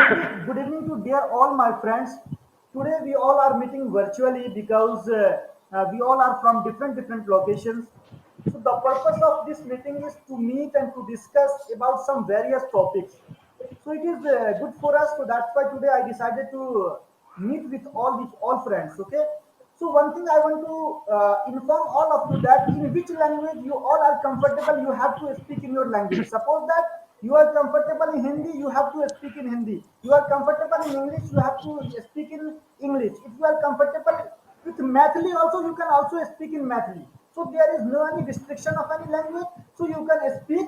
Good evening to dear all my friends. Today we all are meeting virtually because we all are from different locations. So the purpose of this meeting is to meet and to discuss about some various topics. So it is good for us. So that's why today I decided to meet with all friends. Okay. So one thing I want to inform all of you that in which language you all are comfortable, you have to speak in your language. Suppose that you are comfortable in Hindi, you have to speak in Hindi. You are comfortable in English, you have to speak in English. If you are comfortable with Mathili also, you can also speak in Mathili. So there is no any restriction of any language. So you can speak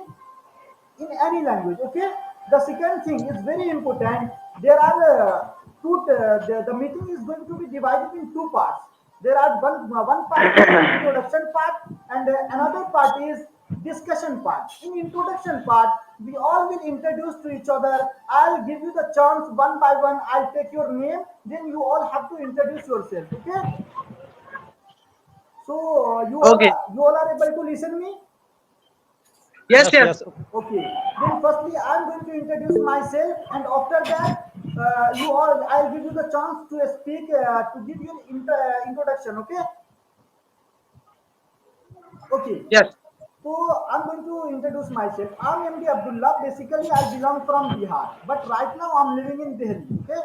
in any language. Okay. The second thing is very important. There are the meeting is going to be divided in two parts. There are one part is introduction part, and another part is discussion part. In introduction part, we all will introduce to each other. I'll give you the chance one by one. I'll take your name, then you all have to introduce yourself. Okay. So Okay. you all are able to listen me. Yes, Yes, yes. yes. Okay. Then firstly, I'm going to introduce myself, and after that, I'll give you the chance to speak, to give you an introduction. Okay. Okay. Yes. So I'm going to introduce myself. I'm MD Abdullah. Basically, I belong from Bihar, but right now I'm living in Delhi. Okay.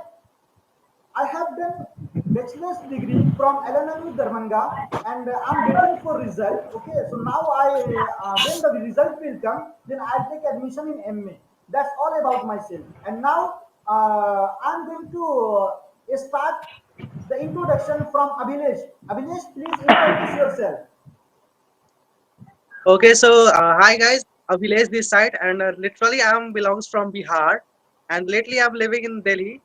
I have done bachelor's degree from LNMU Darbhanga, and I'm waiting for result. Okay, so now when the result will come, then I'll take admission in MA. That's all about myself. And now I'm going to start the introduction from Abhilesh. Abhilesh, please introduce yourself. Okay. So, hi guys. Village this side, and literally I'm belongs from Bihar, and lately I'm living in Delhi.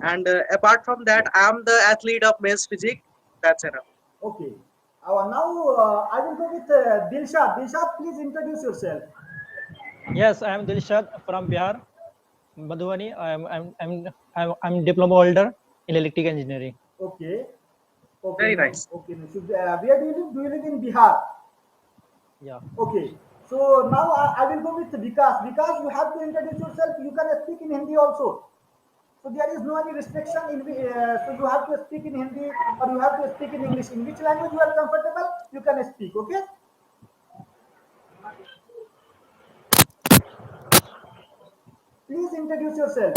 And apart from that, I'm the athlete of men's physique. That's enough. Okay. Now I will go with Dilshad. Dilshad, please introduce yourself. Yes, I am Dilshad from Bihar, Madhubani. I'm diploma holder in electrical engineering. Okay. Okay. Very No. nice. Okay. No. So, where do you live? Do you live in Bihar? Yeah. Okay. So now I will go with Vikas. Vikas, you have to introduce yourself. You can speak in Hindi also. So there is no any restriction so you have to speak in Hindi or you have to speak in English. In which language you are comfortable, you can speak. Okay. Please introduce yourself.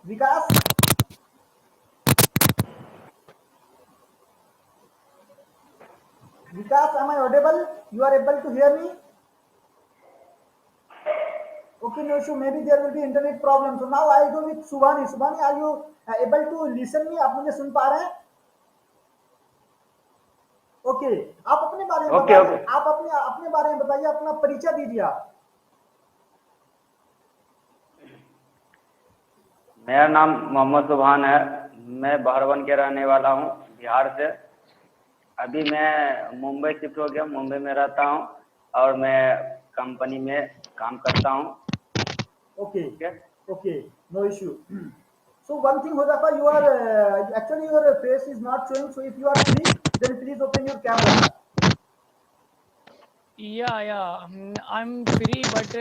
Vikas. Vikas, am I audible? You are able to hear me? Okay, no issue. Maybe there will be internet problem. So now I go with Subhani. Subhani, are you able to listen me? आप मुझे सुन पा रहे हैं? Okay आप अपने बारे में okay बताइए ओके आप अपने अपने बारे में बताइए अपना परिचय दीजिए आप मेरा नाम मोहम्मद सुभान है। मैं बहरवन के रहने वाला हूँ, बिहार से। अभी मैं मुंबई शिफ्ट हो गया, मुंबई में रहता हूँ और मैं कंपनी में काम करता हूँ। Okay okay. Okay no issue so one thing Hodafa you are actually your face is not showing so if you are free then please open your camera Yeah, yeah. I'm free, but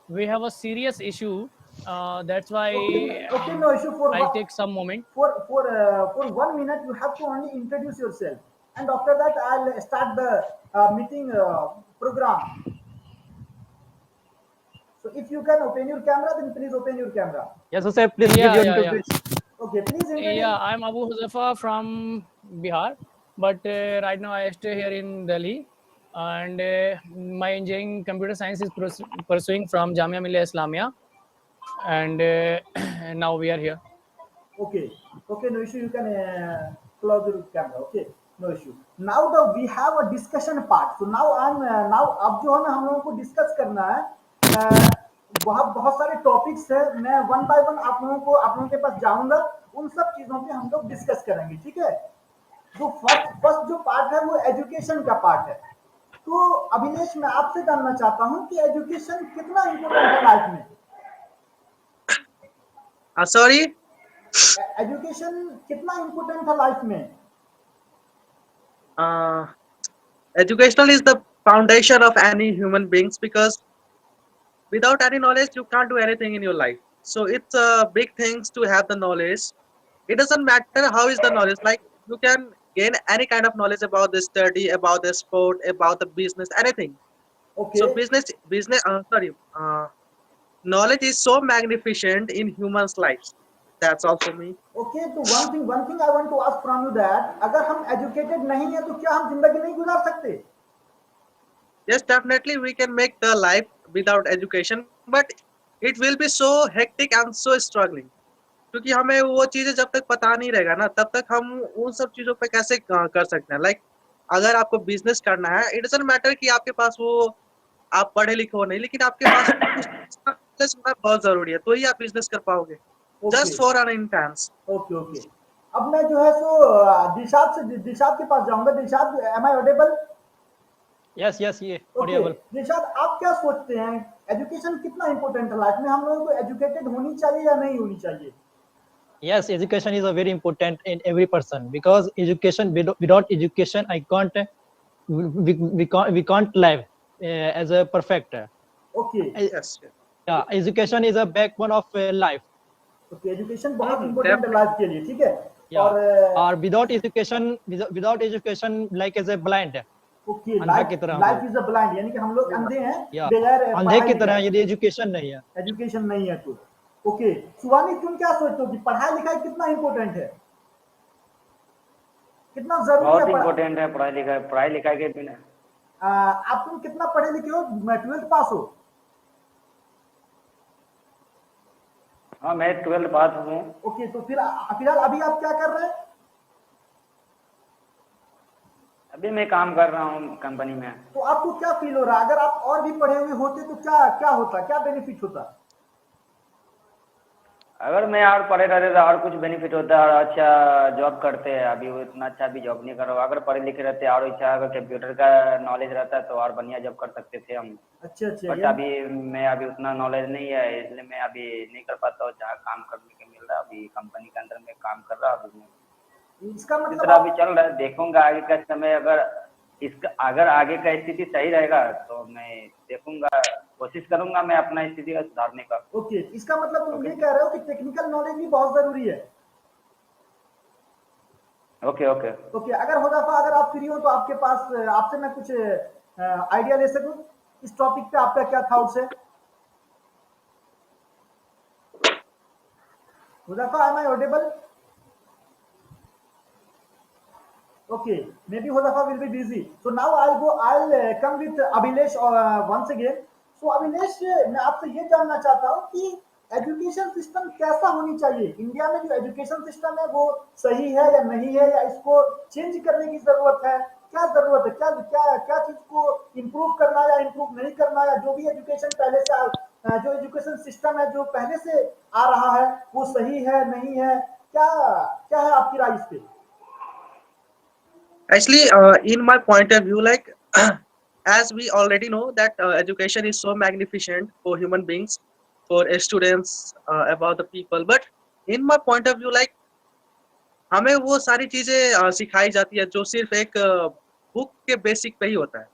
we have a serious issue. That's why okay okay no issue for I'll what take some moment. for 1 minute you have to only introduce yourself and after that I'll start the meeting program so if you can open your camera then please open your camera Yes, so sir, please give Yeah, your yeah, yeah. introduction. okay please Yeah, introduce I'm Abu Huzafa from Bihar, but right now I stay here in Delhi, and my engineering computer science is pursuing from Jamia Millia Islamia, and now we are here. Okay, okay, no issue. You can close your camera. Okay, no issue. Now the we have a discussion part. So now अब जो है ना हम लोगों को discuss करना है बहुत बहुत सारे टॉपिक्स है मैं वन बाय वन आप लोगों के पास जाऊंगा उन सब चीजों पे हम लोग डिस्कस करेंगे ठीक है जो फर्स्ट फर्स्ट जो पार्ट है वो एजुकेशन का पार्ट है तो अभिनेश मैं आपसे जानना चाहता हूँ कि एजुकेशन कितना इम्पोर्टेंट है लाइफ में Sorry. एजुकेशन कितना इम्पोर्टेंट है लाइफ में Educational is the foundation of any human beings because without any knowledge you can't do anything in your life. So it's a big things to have the knowledge. It doesn't matter how is the knowledge, like you can gain any kind of knowledge about the study, about the sport, about the business, anything. So Okay. business knowledge is so magnificent in humans lives. That's also me. Okay, तो one thing I want to ask from you that अगर हम educated नहीं है तो क्या हम जिंदगी नहीं गुजार सकते? Yes, definitely we can make the life without education, but it will be so hectic and so struggling. क्योंकि हमें वो चीजें जब तक पता नहीं रहेगा ना, तब तक हम उन सब चीजों पे कैसे कर सकते हैं। लाइक अगर आपको बिजनेस करना है, इट डजंट मैटर कि आपके पास वो आप पढ़े लिखे हो नहीं, लेकिन आपके पास कुछ knowledge होना बहुत जरूरी है, तो ही आप बिजनेस कर पाओगे। Okay just for an instance. Okay okay. अब मैं जो है सो दिलशाद के पास जाऊंगा। Dilshad, am I audible? Yes, yes, yeah, okay audible. Dilshad, आप क्या सोचते हैं एजुकेशन कितना इंपॉर्टेंट है लाइफ में? हम लोगों को एजुकेटेड होनी चाहिए या नहीं होनी चाहिए? Yes, education is a very important in every person, because education, without education I can't we can't live as a perfect. Okay yes. Yeah, education is a backbone of life. Okay, education बहुत important है definitely. Life के लिए, ठीक है। Yeah, और or without education like as a blind. Okay, अंधा की तरह हम लाइफ लोग। इज अ ब्लाइंड, यानी कि हम लोग अंधे हैं या बगैर अंधे की तरह यदि एजुकेशन नहीं है। एजुकेशन नहीं है तो। ओके, सुवानी, तुम क्या सोचते हो कि पढ़ाई लिखाई कितना इंपॉर्टेंट है, कितना जरूरी है बहुत इम्पोर्टेंट है पढ़ाई लिखाई के बिना। आप तुम कितना पढ़े लिखे हो? 12th पास हो? हाँ, मैं 12 पास हूँ। ओके, तो फिर फिलहाल अभी आप क्या कर रहे हैं? अभी मैं काम कर रहा हूँ कंपनी में। तो आपको क्या फील हो रहा है, अगर आप और भी पढ़े हुए होते तो क्या क्या होता, क्या बेनिफिट होता? अगर मैं और पढ़े रहते तो और कुछ बेनिफिट होता और अच्छा जॉब करते हैं। अभी उतना अच्छा भी जॉब नहीं कर रहा हूँ। अगर पढ़े लिखे रहते और अच्छा अगर कंप्यूटर का नॉलेज रहता तो और बढ़िया जॉब कर सकते थे हम। अच्छा अच्छा, बट अभी मैं अभी उतना नॉलेज नहीं है, इसलिए मैं अभी नहीं कर पाता हूँ। जहाँ काम करने के मिल रहा है, अभी कंपनी के अंदर में काम कर रहा हूँ। इसका इस मतलब तरह अभी चल रहा है। देखूंगा आगे का समय, अगर आगे का स्थिति सही रहेगा तो मैं देखूंगा, कोशिश करूंगा मैं अपना स्थिति का सुधारने का। ओके, इसका मतलब तुम ओके। ये कह रहे हो कि टेक्निकल नॉलेज भी बहुत जरूरी है। Okay okay. ओके, अगर हुज़ैफा, अगर आप फ्री हो तो आपके पास आपसे मैं कुछ आइडिया ले सकूं इस टॉपिक पे? आपका क्या थॉट्स है Huzaifa? Am I audible? Okay, maybe Huzafa will be busy. So now I'll come with Abhilesh once again. So Abhilesh, मैं आपसे ये जानना चाहता हूँ कि एजुकेशन सिस्टम कैसा होनी चाहिए इंडिया में? जो एजुकेशन सिस्टम है वो सही है या नहीं है, या इसको चेंज करने की जरूरत है? क्या जरूरत है, क्या क्या क्या चीज को इम्प्रूव करना या इम्प्रूव नहीं करना, या जो भी एजुकेशन पहले से जो एजुकेशन सिस्टम है जो पहले से आ रहा है वो सही है नहीं है? क्या क्या है आपकी राय इस पे? Actually, in my point of view, like as we already know that education is so magnificent for human beings, for students, about the people. But in my point of view, like हमें वो सारी चीजें सिखाई जाती है जो सिर्फ एक बुक के बेसिक पे ही होता है।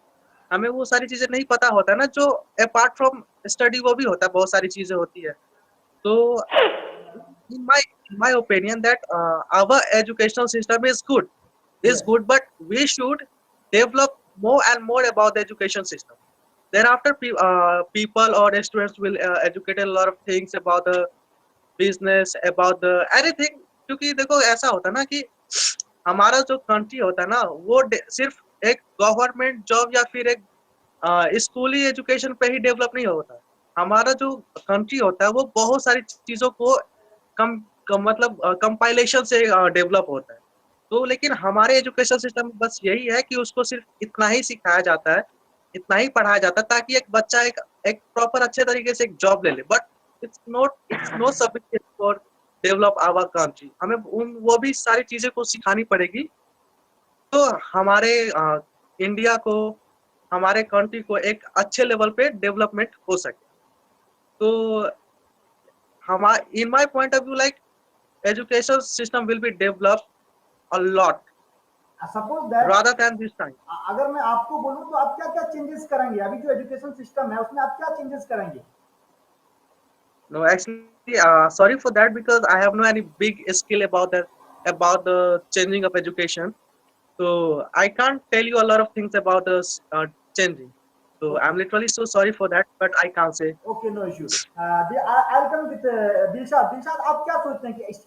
हमें वो सारी चीजें नहीं पता होता है ना, जो अपार्ट फ्रॉम स्टडी वो भी होता है, बहुत सारी चीजें होती है। तो in my opinion that our educational system is good, Yes. but we should develop more and more about the education system. Thereafter people or students will educate a lot of things about the business, about the anything। क्योंकि देखो ऐसा होता है ना कि हमारा जो country होता है ना, वो सिर्फ एक गवर्नमेंट जॉब या फिर एक स्कूली एजुकेशन पे ही डेवलप नहीं होता। हमारा जो कंट्री होता है वो बहुत सारी चीजों को मतलब कंपाइलेशन से डेवलप होता है। तो लेकिन हमारे एजुकेशन सिस्टम में बस यही है कि उसको सिर्फ इतना ही सिखाया जाता है, इतना ही पढ़ाया जाता है ताकि एक बच्चा एक प्रॉपर अच्छे तरीके से एक जॉब ले ले। But it's not sufficient for develop our country. हमें वो भी सारी चीजें को सिखानी पड़ेगी, तो हमारे इंडिया को, हमारे कंट्री को एक अच्छे लेवल पे डेवलपमेंट हो सके। तो in my point of view, like education system will be developed a lot suppose that rather than this time। अगर मैं आपको बोलूं तो आप क्या क्या चेंजेस करेंगे? अभी जो एजुकेशन सिस्टम है उसमें आप क्या चेंजेस करेंगे? No, actually, sorry for that because I have no any big skill about that, about the changing of education. So I can't tell you a lot of things about the changing. So I'm Okay. literally so sorry for that, but I can't say. Okay, no issue. I come with Dilshad. Dilshad, आप क्या सोचते हैं कि Yes.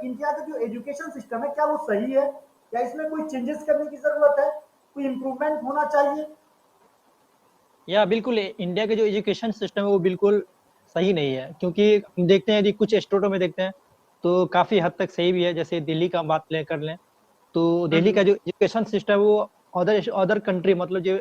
India का जो education system है क्या वो सही है, या इसमें कोई चेंजेस करने की जरूरत है, कोई इम्प्रूवमेंट होना चाहिए? या बिल्कुल इंडिया का जो एजुकेशन सिस्टम है वो बिल्कुल सही नहीं है, क्योंकि हम देखते हैं कि कुछ स्टेटों में देखते हैं तो काफ़ी हद तक सही भी है, जैसे दिल्ली का बात ले कर लें, तो दिल्ली का Mhm. जो एजुकेशन सिस्टम है वो अदर अदर कंट्री मतलब जो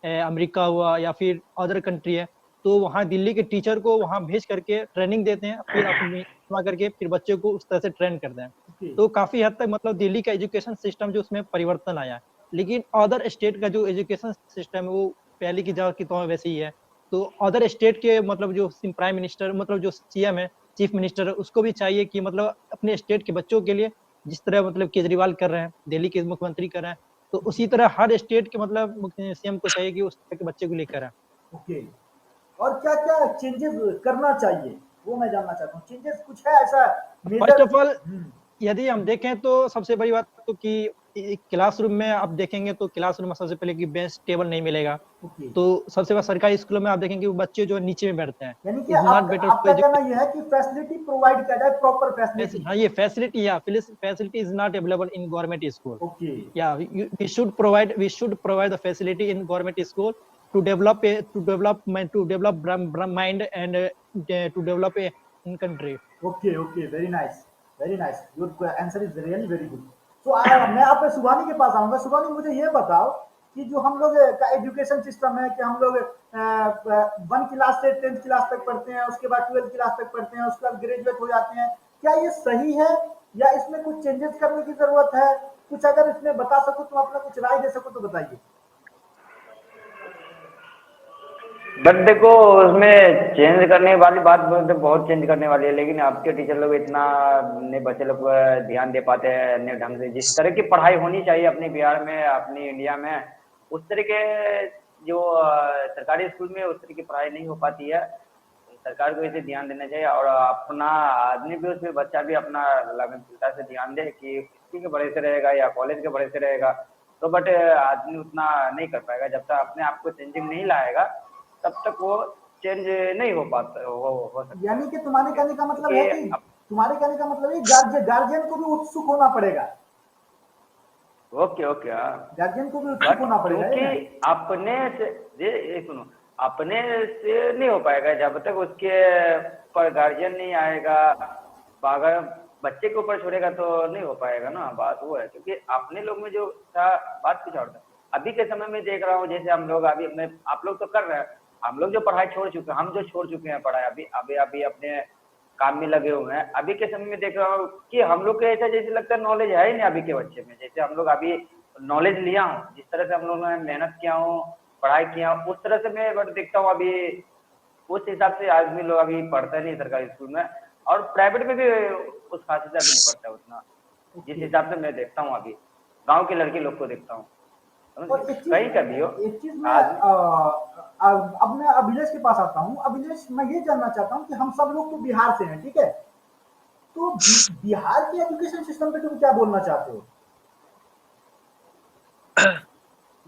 अमेरिका हुआ या फिर अदर कंट्री है, तो वहाँ दिल्ली के टीचर को वहाँ भेज करके ट्रेनिंग देते हैं, फिर अपनी जमा करके फिर बच्चे को उस तरह से ट्रेन करते हैं। ओके। तो काफ़ी हद तक मतलब दिल्ली का एजुकेशन सिस्टम जो उसमें परिवर्तन आया है। लेकिन अदर स्टेट का जो एजुकेशन सिस्टम है वो पहले की जगह की तो वैसे ही है। तो अदर स्टेट के मतलब जो प्राइम मिनिस्टर मतलब जो सीएम है, चीफ मिनिस्टर है, उसको भी चाहिए कि मतलब अपने स्टेट के बच्चों के लिए जिस तरह मतलब केजरीवाल कर रहे हैं, दिल्ली के मुख्यमंत्री कर रहे हैं, तो उसी तरह हर स्टेट के मतलब सीएम को चाहिए कि उस तरह के बच्चे को लेकर आए। ओके। और क्या क्या चेंजेस करना चाहिए, वो मैं जानना चाहता हूँ। चेंजेस कुछ है ऐसा फर्स्ट मेजर? ऑफ ऑल यदि हम देखें तो सबसे बड़ी बात तो कि क्लासरूम में आप देखेंगे तो क्लासरूम में सबसे पहले कि बेंच टेबल नहीं मिलेगा। ओके। तो सबसे बड़ा सरकारी स्कूलों में आप देखेंगे वो बच्चे जो है नीचे में बैठते हैं। यानी कि इज नॉट बेटर टू आपका कहना एजुकेट। यह है कि फैसिलिटी प्रोवाइड किया जाए, प्रॉपर फैसिलिटी। हाँ, ये फैसिलिटी या facility is not available in government school. Okay. Yeah, we should provide the facility in government school to develop mind and to develop a in country. Okay. Okay, very nice, very nice. Your answer is really very good. So मैं आप सुभानी के पास आऊंगा। सुभानी, मुझे ये बताओ कि जो हम लोग का एजुकेशन सिस्टम है कि हम लोग 1 क्लास से 10th क्लास तक पढ़ते हैं, उसके बाद 12th क्लास तक पढ़ते हैं, उसके बाद ग्रेजुएट हो जाते हैं, क्या ये सही है या इसमें कुछ चेंजेस करने की जरूरत है? कुछ अगर इसमें बता सको तो, अपना कुछ राय दे सको तो बताइए। बट देखो, उसमें चेंज करने वाली बात तो बहुत चेंज करने वाली है, लेकिन आपके टीचर लोग इतना नहीं बच्चे लोग पर ध्यान दे पाते हैं नहीं ढंग से। जिस तरह की पढ़ाई होनी चाहिए अपने बिहार में, अपनी इंडिया में, उस तरह के जो सरकारी स्कूल में उस तरह की पढ़ाई नहीं हो पाती है। सरकार को इसे ध्यान देना चाहिए और अपना आदमी भी उसमें, बच्चा भी अपना लगनशीलता से ध्यान दे कि स्कूल के बड़े से रहेगा या कॉलेज के बड़े से रहेगा। तो बट आदमी उतना नहीं कर पाएगा जब तक अपने आप को चेंजिंग नहीं लाएगा, तब तक वो चेंज नहीं हो पाता हो सकता यानी है। कि तुम्हारे कहने का मतलब है क्योंकि कि तुम्हारे कहने का मतलब है गार्जियन को भी उत्सुक होना पड़ेगा। ओके ओके, हाँ। गार्जियन को भी उत्सुक बट होना पड़ेगा, है क्योंकि ना? अपने से ये सुनो, अपने से नहीं हो पाएगा जब तक उसके पर गार्जियन नहीं आएगा। अगर बच्चे के ऊपर छोड़ेगा तो नहीं हो पाएगा ना। बात वो है, क्योंकि अपने लोग में जो था, बात कुछ और था। अभी के समय में देख रहा हूँ, जैसे हम लोग अभी अपने, आप लोग तो कर रहे हैं, हम लोग जो पढ़ाई छोड़ चुके हैं, हम जो छोड़ चुके हैं पढ़ाई, अभी अभी अभी अपने काम में लगे हुए हैं। अभी के समय में देख रहा हूँ कि हम लोग को ऐसा जैसे लगता है नॉलेज है ही नहीं अभी के बच्चे में। जैसे हम लोग अभी नॉलेज लिया हूँ, जिस तरह से हम लोगों ने मेहनत किया हूँ, पढ़ाई किया हूँ, उस तरह से मैं बट देखता हूँ अभी उस हिसाब से आदमी लोग अभी पढ़ते नहीं सरकारी स्कूल में, और प्राइवेट में भी उस खासी से अभी नहीं पढ़ता उतना, जिस ओके। हिसाब से मैं देखता हूँ अभी गांव के लड़के लोग को देखता हूँ। समझ और गए? कहीं का भी हो एक चीज मैं आदमी। अब मैं अभिलेष के पास आता हूँ। अभिलेष, मैं ये जानना चाहता हूँ कि हम सब लोग तो बिहार से हैं, ठीक है? तो बिहार के एजुकेशन सिस्टम पे तुम क्या बोलना चाहते हो?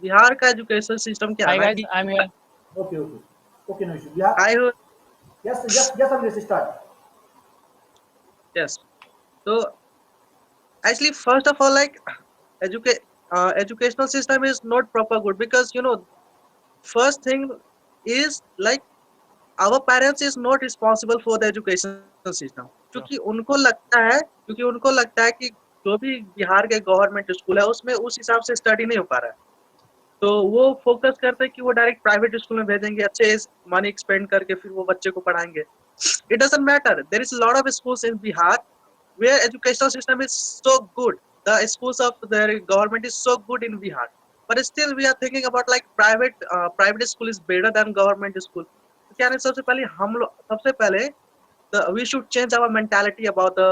बिहार का एजुकेशन सिस्टम क्या है Hi ना guys, कि I'm here. Okay, okay, okay, no issue. Bihar. आई हो। Yes, yes, yes, Abhilesh, start. Yes. तो actually first of all, like educate educational system is not proper good because first thing is like our parents is not responsible for the education system, Sure. क्योंकि उनको लगता है कि जो भी बिहार के government school है उसमें उस हिसाब से स्टडी नहीं हो पा रहा है, तो वो फोकस करते हैं कि वो डायरेक्ट प्राइवेट स्कूल में भेजेंगे, अच्छे मनी एक्सपेंड करके फिर वो बच्चे को पढ़ाएंगे। It doesn't matter, there is lot of schools in Bihar where educational system is so good, the schools of the government is so good in Bihar, but still we are thinking about like private school is better than government school। तो क्या है, सबसे पहले we should change our mentality about the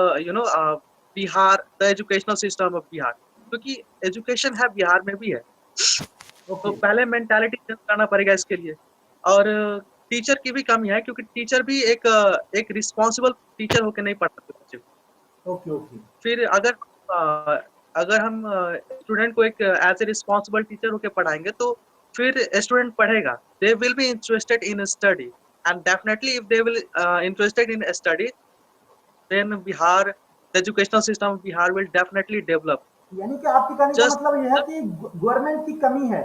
Bihar, the educational system of Bihar, क्योंकि education है बिहार में भी है, तो ओके। पहले मेंटालिटी चेंज करना पड़ेगा इसके लिए। और टीचर की भी कमी है, क्योंकि टीचर भी एक रिस्पॉन्सिबल टीचर होकर नहीं पढ़ाते बच्चे को। ओके ओके फिर अगर हम स्टूडेंट को एक एज ए रिस्पॉन्सिबल टीचर होकर पढ़ाएंगे तो फिर स्टूडेंट पढ़ेगा, they will be interested in study, and definitely if they will interested in study, then Bihar, the educational system of Bihar will definitely develop. यानी कि आपके कहने का जस्ट मतलब यह है कि गवर्नमेंट की कमी है।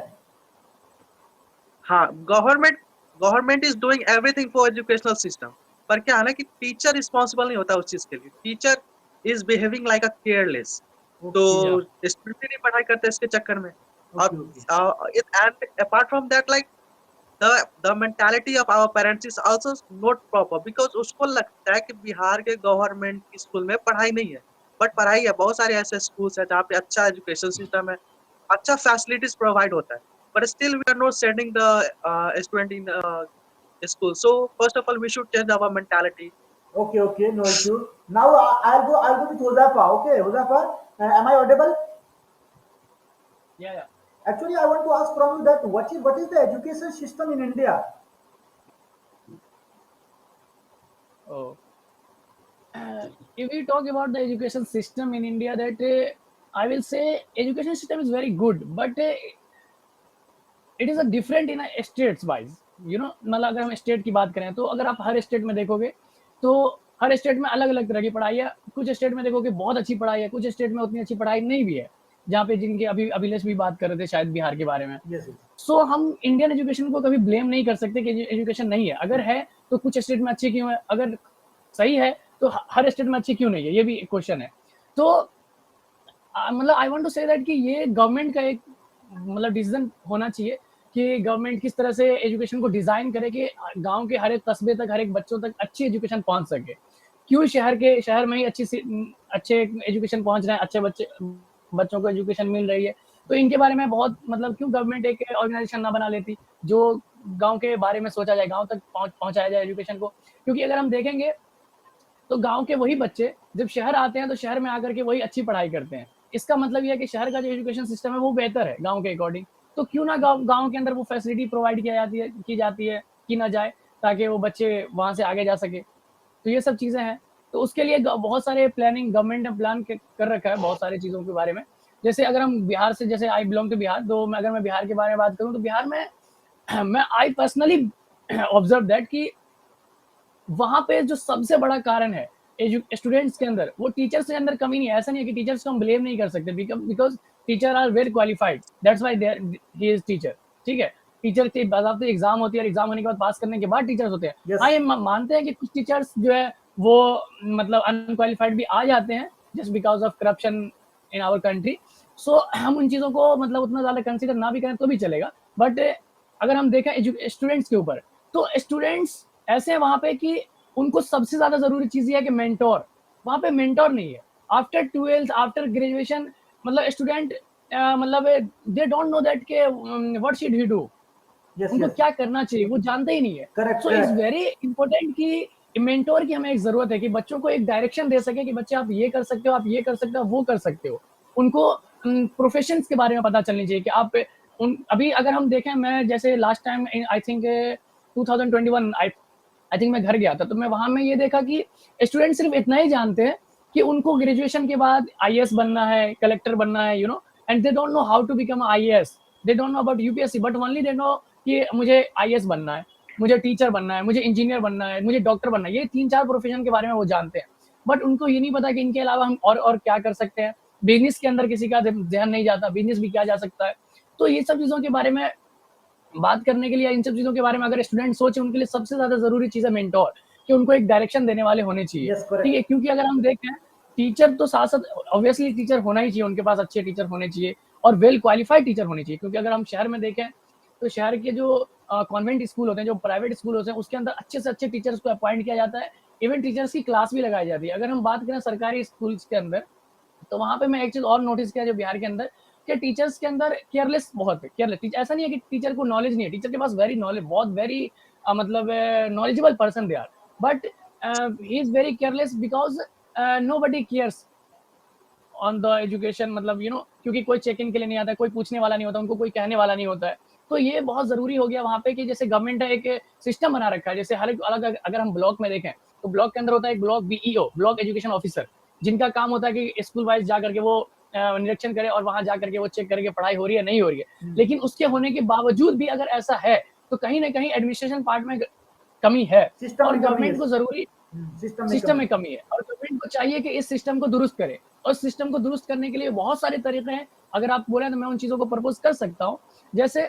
हाँ, government is doing everything for educational system, पर क्या है ना कि टीचर रिस्पॉन्सिबल नहीं होता उस चीज के लिए। Teacher is behaving like a careless, तो ओके स्टूडेंट नहीं पढ़ाई करते इसके चक्कर में। Okay okay And apart from that, like the mentality of our parents is also not proper, because उसको लगता है कि बिहार के गवर्नमेंट स्कूल में पढ़ाई नहीं है, बट पढ़ाई है। बहुत सारे ऐसे स्कूल्स हैं जहाँ पे अच्छा एजुकेशन सिस्टम है, अच्छा फैसिलिटीज प्रोवाइड होता है, but still we are not sending the student in school. So first of all we should change our mentality. okay, no issue. Now I'll go with Josafa. Okay, Josafa, am I audible? Yeah. Actually, I want to ask from you that what is the education system in India? Oh. If we talk about the education system in India, that I will say education system is very good, but it is a different in states wise, you know. मतलब अगर हम state की बात करें तो अगर आप हर state में देखोगे तो हर स्टेट में अलग अलग तरह की पढ़ाई है। कुछ स्टेट में देखोगे बहुत अच्छी पढ़ाई है, कुछ स्टेट में उतनी अच्छी पढ़ाई नहीं भी है, जहाँ पे जिनके अभी अभिलेष भी बात कर रहे थे शायद बिहार के बारे में। Yes, yes. सो हम इंडियन एजुकेशन को कभी ब्लेम नहीं कर सकते कि एजुकेशन नहीं है। अगर है तो कुछ स्टेट में अच्छी क्यों है, अगर सही है तो हर स्टेट में अच्छी क्यों नहीं है, ये भी एक क्वेश्चन है। तो मतलब I want to say that कि ये गवर्नमेंट का एक मतलब डिसीजन होना चाहिए कि गवर्नमेंट किस तरह से एजुकेशन को डिजाइन करे कि गांव के हर एक कस्बे तक, हर एक बच्चों तक अच्छी एजुकेशन पहुंच सके। क्यों शहर में ही अच्छे एजुकेशन पहुंच रहे हैं, अच्छे बच्चों को एजुकेशन मिल रही है, तो इनके बारे में बहुत मतलब क्यों गवर्नमेंट एक ऑर्गेनाइजेशन ना बना लेती जो गांव के बारे में सोचा जाए, गांव तक पहुंचाया जाए एजुकेशन को। क्योंकि अगर हम देखेंगे तो गांव के वही बच्चे जब शहर आते हैं तो शहर में आकर के वही अच्छी पढ़ाई करते हैं। इसका मतलब यह है कि शहर का जो एजुकेशन सिस्टम है वो बेहतर है गांव के अकॉर्डिंग। तो क्यों ना गांव के अंदर वो फैसिलिटी प्रोवाइड की जाती है की ना जाए, ताकि वो बच्चे वहां से आगे जा सके। तो ये सब चीजें हैं, तो उसके लिए बहुत सारे प्लानिंग गवर्नमेंट ने प्लान कर रखा है बहुत सारी चीजों के बारे में। जैसे अगर हम बिहार से, जैसे आई बिलोंग टू बिहार, तो अगर मैं बिहार के बारे में बात करूँ तो बिहार में मैं आई पर्सनली ऑब्जर्व दैट कि वहां पे जो सबसे बड़ा कारण है स्टूडेंट्स के अंदर, वो टीचर्स के अंदर कमी नहीं है। ऐसा नहीं है कि टीचर्स को हम ब्लेम नहीं कर सकते, because teacher are very qualified, that's why he is teacher. ठीक है, टीचर की बात एग्जाम होती है, और एग्जाम होने के बाद पास करने के बाद टीचर्स होते हैं। Yes. हाँ, ये मानते हैं कि कुछ टीचर्स जो है वो मतलब अनक्वालिफाइड भी आ जाते हैं just because of corruption in our country. So हम उन चीजों को मतलब उतना ज्यादा कंसिडर ना भी करें तो भी चलेगा। बट अगर हम देखें स्टूडेंट्स के ऊपर, तो स्टूडेंट्स ऐसे हैं वहां पे कि उनको सबसे ज्यादा जरूरी चीज ये है कि मेंटोर, वहां पे मेंटोर नहीं है। आफ्टर 12th, आफ्टर ग्रेजुएशन, मतलब स्टूडेंट मतलब दे डोंट नो दैट के what should he do, Yes, उनको yes. क्या करना चाहिए वो जानते ही नहीं है। Correct, so it's correct. Very important कि मेंटोर की हमें एक जरूरत है कि बच्चों को एक डायरेक्शन दे सके कि बच्चे आप ये कर सकते हो, आप ये कर सकते हो, वो कर सकते हो। उनको प्रोफेशंस के बारे में पता चलनी चाहिए कि आप अभी अगर हम देखें, मैं जैसे last time I think 2021 I think मैं घर गया था, तो मैं वहां में ये देखा कि स्टूडेंट सिर्फ इतना ही जानते हैं कि उनको ग्रेजुएशन के बाद आईएएस बनना है, कलेक्टर बनना है, you know, and they don't know how to become IAS, they don't know about UPSC, but only they know कि मुझे आईएएस बनना है, मुझे टीचर बनना है, मुझे इंजीनियर बनना है, मुझे डॉक्टर बनना है। ये 3-4 प्रोफेशन के बारे में वो जानते हैं, बट उनको ये नहीं पता कि इनके अलावा हम और क्या कर सकते हैं। बिजनेस के अंदर किसी का ध्यान नहीं जाता, बिजनेस भी किया जा सकता है। तो ये सब चीजों के बारे में बात करने के लिए, इन सब चीजों के बारे में अगर स्टूडेंट सोचे, उनके लिए सबसे ज्यादा जरूरी चीज है मेंटोर, कि उनको एक डायरेक्शन देने वाले होने चाहिए। Yes, correct. ठीक है, क्योंकि अगर हम देखें टीचर तो साथ साथ ऑब्वियसली टीचर होना ही चाहिए, उनके पास अच्छे टीचर होने चाहिए और वेल क्वालिफाइड टीचर होने चाहिए। क्योंकि अगर हम शहर में देखें तो शहर के जो कॉन्वेंट स्कूल होते हैं, जो प्राइवेट स्कूल होते हैं, उसके अंदर अच्छे से अच्छे टीचर्स को अपॉइंट किया जाता है, इवन टीचर्स की क्लास भी लगाई जाती है। अगर हम बात करें सरकारी स्कूल्स के अंदर, तो वहां पे मैं एक चीज और नोटिस किया जो बिहार के अंदर, कि टीचर्स के अंदर केयरलेस बहुत है, केयरलेस। ऐसा नहीं है कि टीचर को नॉलेज नहीं है, टीचर के पास वेरी नॉलेज, बहुत वेरी मतलब knowledgeable person they are, but he is very careless because nobody cares on the education. मतलब यू नो, क्योंकि कोई चेक इन के लिए नहीं आता है, कोई पूछने वाला नहीं होता, उनको कोई कहने वाला नहीं होता है। तो ये बहुत ज़रूरी हो गया वहाँ पे कि जैसे गवर्नमेंट ने एक सिस्टम बना रखा है, जैसे हर एक अलग अगर हम ब्लॉक में देखें, तो ब्लॉक के अंदर होता है एक block BEO, block education officer, जिनका काम होता है कि स्कूल वाइज़ जा करके वो निरीक्षण करे और वहाँ जा करके वो चेक करे कि पढ़ाई हो रही है, नहीं हो रही है। लेकिन उसके होने के बावजूद भी अगर ऐसा है, तो कहीं न कहीं एडमिनिस्ट्रेशन पार्ट में कमी है सिस्टम और में कमी है। गवर्नमेंट को ज़रूरी सिस्टम सिस्टम में कमी है और गवर्नमेंट को चाहिए कि इस सिस्टम को दुरुस्त करे और सिस्टम को दुरुस्त करने के लिए बहुत सारे तरीके हैं। अगर आप बोले तो मैं उन चीज़ों को प्रपोज़ कर सकता हूँ। जैसे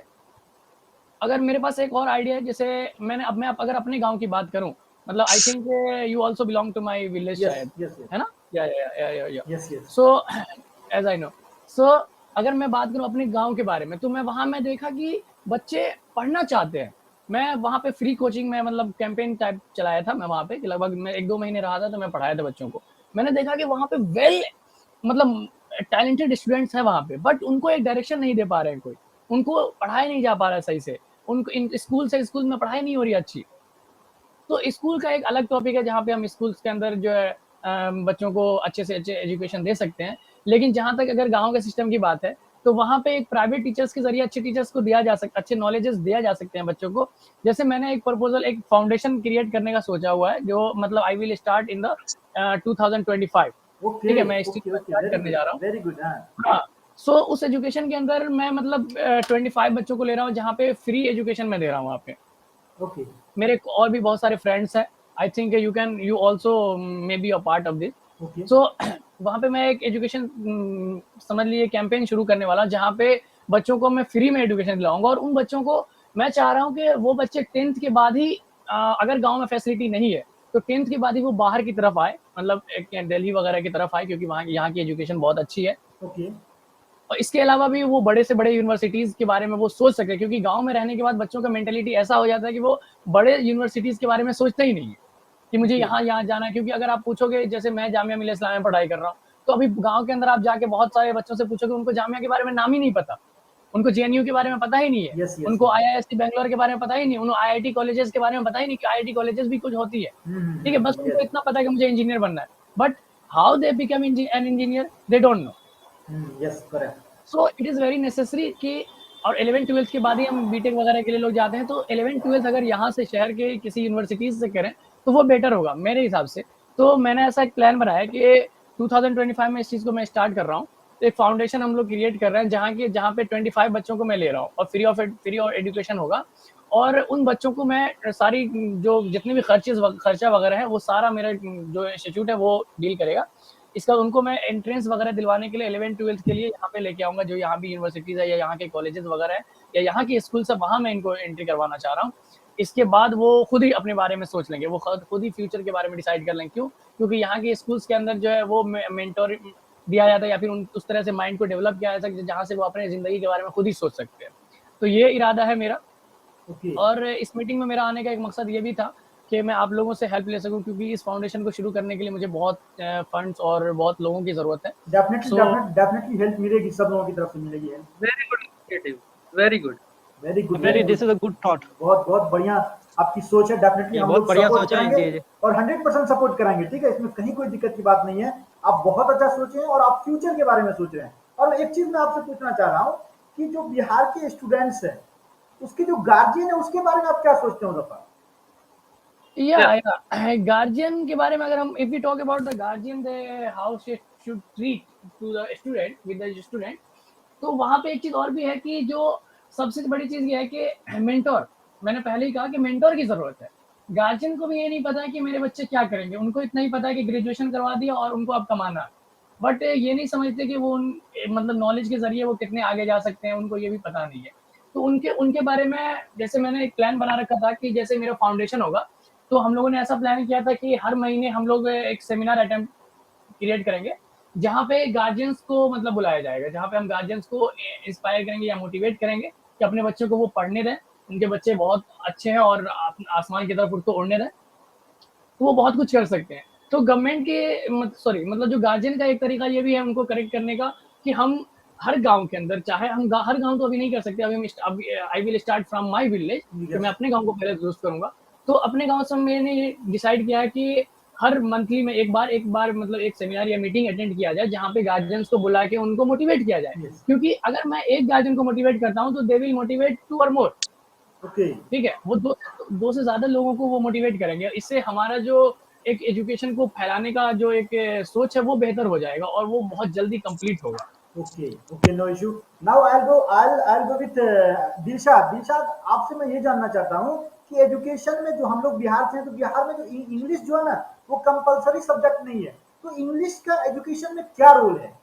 अगर मेरे पास एक और आइडिया है, जैसे मैं अगर अपने गाँव की बात करूँ, मतलब I think you also belong to my village yes शायद, यस है ना? Yeah. Yes yes so as I know, so अगर मैं बात करूँ अपने गाँव के बारे में, तो मैं वहाँ मैं देखा कि बच्चे पढ़ना चाहते हैं। मैं वहाँ पे फ्री कोचिंग में मतलब कैंपेन टाइप चलाया था मैं वहाँ पे, कि लगभग मैं 1-2 महीने रहा था, तो मैं पढ़ाया था बच्चों को। मैंने देखा कि वहाँ पे मतलब टैलेंटेड स्टूडेंट्स हैं वहाँ पे, बट उनको एक डायरेक्शन नहीं दे पा रहे हैं कोई। उनको पढ़ाया नहीं जा पा रहा है सही से। उनको इन स्कूल से स्कूल में पढ़ाई नहीं हो रही है अच्छी। तो स्कूल का एक अलग टॉपिक है जहाँ पे हम स्कूल्स के अंदर जो है बच्चों को अच्छे से अच्छे एजुकेशन दे सकते हैं। लेकिन जहाँ तक अगर गाँव के सिस्टम की बात है, तो वहाँ पे एक प्राइवेट टीचर्स के ज़रिए अच्छे टीचर्स को अच्छे नॉलेजेस दिया जा सकते हैं बच्चों को। जैसे मैंने एक फाउंडेशन क्रिएट करने का सोचा हुआ है, जो मतलब I will start in the 2025। Okay ठीक है, मैं इस चीज़ ओके को ओके स्टार्ट करने जा रहा हूँ। वेरी गुड हाँ हाँ, सो उस एजुकेशन के अंदर मैं मतलब 25 बच्चों को ले रहा हूँ, जहाँ पे फ्री एजुकेशन मैं दे रहा हूँ वहाँ पे। ओके मेरे और भी बहुत सारे फ्रेंड्स हैं। आई think you also may be a part of this. Okay so वहाँ पे मैं एक एजुकेशन समझ लीजिए कैंपेन शुरू करने वाला हूँ, जहाँ पे बच्चों को मैं फ्री में एजुकेशन दिलाऊँगा और उन बच्चों को मैं चाह रहा हूँ कि वो बच्चे 10th के बाद ही अगर गाँव में फैसिलिटी नहीं है, तो 10th के बाद ही वो बाहर की तरफ आए, मतलब एक दिल्ली वगैरह की तरफ आए, क्योंकि वहाँ यहाँ की एजुकेशन बहुत अच्छी है। ओके और इसके अलावा भी वो बड़े से बड़े यूनिवर्सिटीज़ के बारे में वो सोच सके, क्योंकि गाँव में रहने के बाद बच्चों का मेंटालिटी ऐसा हो जाता है कि वो बड़े यूनिवर्सिटीज़ के बारे में सोचते ही नहीं है, कि मुझे ओके यहाँ जाना है। क्योंकि अगर आप पूछोगे, जैसे मैं जामिया मिल्लिया इस्लामिया में पढ़ाई कर रहा हूँ, तो अभी गाँव के अंदर आप जाके बहुत सारे बच्चों से पूछोगे, उनको जामिया के बारे में नाम ही नहीं पता। उनको जेएनयू के बारे में पता ही नहीं है। यस यस उनको आईआईएससी बैंगलोर के बारे में पता ही नहीं है। उन्हें आईआईटी कॉलेजेस के बारे में पता ही नहीं कि आईआईटी कॉलेजेस भी कुछ होती है। ठीक है, बस उनको यस इतना पता है कि मुझे इंजीनियर बनना है। But how they become an engineer, they don't no. Yes correct so it is very necessary कि और 11th-12th के बाद ही हम बीटेक वगैरह के लिए लोग जाते हैं, तो 11th-12th अगर यहाँ से शहर के किसी यूनिवर्सिटीज़ से करें, तो वो बेटर होगा मेरे हिसाब से। तो मैंने ऐसा एक प्लान बनाया है कि 2025 में इस चीज़ को मैं स्टार्ट कर रहा हूँ। तो एक फाउंडेशन हम लोग क्रिएट कर रहे हैं, जहाँ पे 25 बच्चों को मैं ले रहा हूँ और फ्री ऑफ एजुकेशन होगा। और उन बच्चों को मैं सारी जो जितने भी खर्चा वगैरह है, वो सारा मेरा जो इंस्टीट्यूट है वो डील करेगा। इसका उनको मैं एंट्रेंस वगैरह दिलवाने के लिए 11th-12th के लिए यहाँ पे लेके आऊँगा, जो यहाँ भी यूनिवर्सिटीज़ है या यहाँ के कॉलेजेस वगैरह हैं या यहाँ की स्कूल्स है, वहाँ मैं इनको एंट्री करवाना चाह रहा हूँ। इसके बाद वो खुद ही अपने बारे में सोच लेंगे, वो खुद ही फ्यूचर के बारे में डिसाइड कर लेंगे। क्यों? क्योंकि यहाँ के स्कूल्स के अंदर जो है वो मेंटर दिया जाता है या फिर उस तरह से माइंड को डेवलप किया जाता है, जहाँ से वो अपने ज़िंदगी के बारे में खुद ही सोच सकते हैं। तो ये इरादा है मेरा। ओके और इस मीटिंग में मेरा आने का एक मकसद ये भी था कि मैं आप लोगों से हेल्प ले सकूं, क्योंकि इस फाउंडेशन को शुरू करने के लिए मुझे बहुत फंड्स और बहुत लोगों की ज़रूरत है। डेफिनेटली सो डेफिनेटली हेल्प मिलेगी सब लोगों की तरफ से मिलेगी help Very good initiative. Very good. Very good very this is a good thought. बहुत बहुत बढ़िया आपकी सोच है डेफिनेटली ये हम बहुत लोग बढ़िया सपोर्ट सोच है करेंगे इनकी। और 100% सपोर्ट कराएंगे ठीक है इसमें कहीं कोई दिक्कत की बात नहीं है आप बहुत अच्छा सोचे हैं और आप फ्यूचर के बारे में सोच रहे हैं और एक चीज मैं आपसे पूछना चाह रहा हूँ कि जो बिहार के स्टूडेंट्स हैं उसके जो गार्जियन है उसके बारे में आप क्या सोचते हो दफा Yeah. या गार्जियन के बारे में अगर हम if we talk about the guardian, they how should treat to the student with the student, तो वहाँ पे एक चीज़ और भी है कि जो सबसे बड़ी चीज़ ये है कि मेंटर, मैंने पहले ही कहा कि मेंटर की ज़रूरत है। गार्जियन को भी ये नहीं पता है कि मेरे बच्चे क्या करेंगे, उनको इतना ही पता है कि ग्रेजुएशन करवा दिया और उनको अब कमाना है। बट ये नहीं समझते कि वो मतलब नॉलेज के ज़रिए वो कितने आगे जा सकते हैं, उनको ये भी पता नहीं है। तो उनके उनके बारे में जैसे मैंने एक प्लान बना रखा था कि जैसे मेरा फाउंडेशन होगा, तो हम लोगों ने ऐसा प्लान किया था कि हर महीने हम लोग एक सेमिनार अटेम्प्ट क्रिएट करेंगे, जहाँ पे गार्जियंस को मतलब बुलाया जाएगा, जहाँ पे हम गार्जियंस को इंस्पायर करेंगे या मोटिवेट करेंगे कि अपने बच्चों को वो पढ़ने दें, उनके बच्चे बहुत अच्छे हैं और आसमान की तरफ उनको उड़ने दें, तो वो बहुत कुछ कर सकते हैं। तो गवर्नमेंट के मतलब जो गार्जियन का एक तरीका ये भी है उनको करेक्ट करने का कि हम हर गाँव के अंदर, चाहे हम हर गाँव तो अभी नहीं कर सकते, अभी I will start from my village, कि मैं अपने गाँव को पहले दुरुस्त करूँगा। तो अपने गाँव से मैंने ये डिसाइड किया है कि हर मंथली में एक बार मतलब एक सेमिनार या मीटिंग अटेंड किया जाए, जहाँ पे गार्जियंस को बुला के उनको मोटिवेट किया जाए। Yes. क्योंकि अगर मैं एक गार्जियन को मोटिवेट करता हूँ तो दे विल मोटिवेट 2 और मोर। Okay. ठीक है, वो दो से ज्यादा लोगों को वो मोटिवेट करेंगे। इससे हमारा जो एक एजुकेशन को फैलाने का जो एक सोच है वो बेहतर हो जाएगा और वो बहुत जल्दी कंप्लीट होगा। Okay, okay, no issue. Now I'll go with Dilshad. Dilshad, आपसे मैं ये जानना चाहता हूँ कि एजुकेशन में जो हम लोग बिहार से हैं, तो बिहार में जो इंग्लिश जो है ना, वो कंपलसरी सब्जेक्ट नहीं है। तो इंग्लिश का एजुकेशन में क्या रोल है?